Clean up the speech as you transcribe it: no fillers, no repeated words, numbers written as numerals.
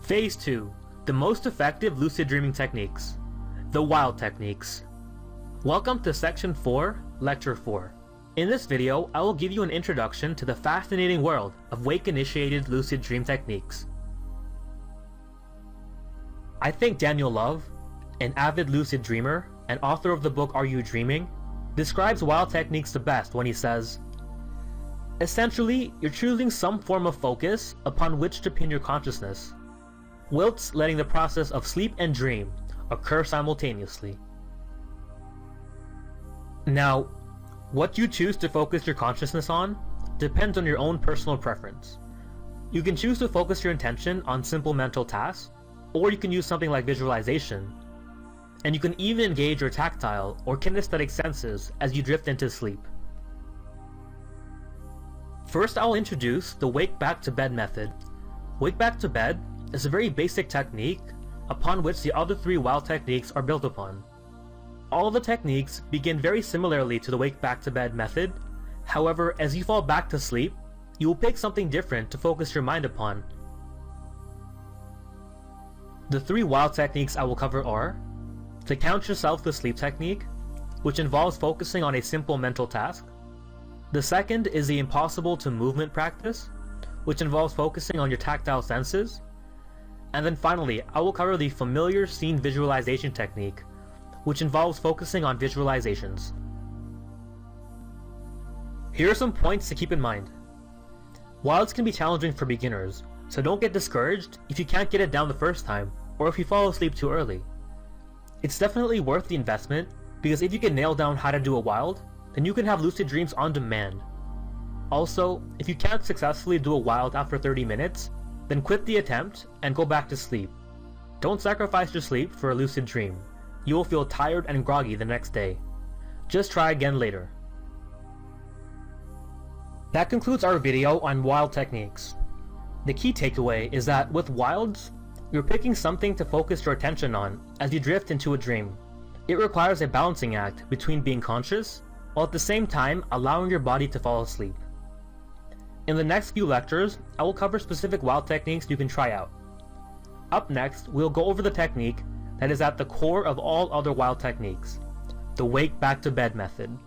Phase 2. The most effective lucid dreaming techniques. The Wild Techniques. Welcome to Section 4, Lecture 4. In this video, I will give you an introduction to the fascinating world of wake-initiated lucid dream techniques. I think Daniel Love, an avid lucid dreamer and author of the book Are You Dreaming, describes wild techniques the best when he says, "Essentially, you're choosing some form of focus upon which to pin your consciousness, whilst letting the process of sleep and dream occur simultaneously." Now, what you choose to focus your consciousness on depends on your own personal preference. You can choose to focus your intention on simple mental tasks, or you can use something like visualization, and you can even engage your tactile or kinesthetic senses as you drift into sleep. First, I will introduce the Wake Back to Bed method. Wake Back to Bed is a very basic technique upon which the other three wild techniques are built upon. All of the techniques begin very similarly to the Wake Back to Bed method. However, as you fall back to sleep, you will pick something different to focus your mind upon. The three wild techniques I will cover are the Count Yourself to Sleep technique, which involves focusing on a simple mental task. The second is the Impossible to Movement practice, which involves focusing on your tactile senses. And then finally, I will cover the Familiar Scene Visualization technique, which involves focusing on visualizations. Here are some points to keep in mind. Wilds can be challenging for beginners, so don't get discouraged if you can't get it down the first time, or if you fall asleep too early. It's definitely worth the investment, because if you can nail down how to do a wild, then you can have lucid dreams on demand. Also, if you can't successfully do a wild after 30 minutes, then quit the attempt and go back to sleep. Don't sacrifice your sleep for a lucid dream. You will feel tired and groggy the next day. Just try again later. That concludes our video on wild techniques. The key takeaway is that with wilds, you're picking something to focus your attention on as you drift into a dream. It requires a balancing act between being conscious, while at the same time allowing your body to fall asleep. In the next few lectures, I will cover specific wild techniques you can try out. Up next, we'll go over the technique that is at the core of all other wild techniques, the Wake Back to Bed method.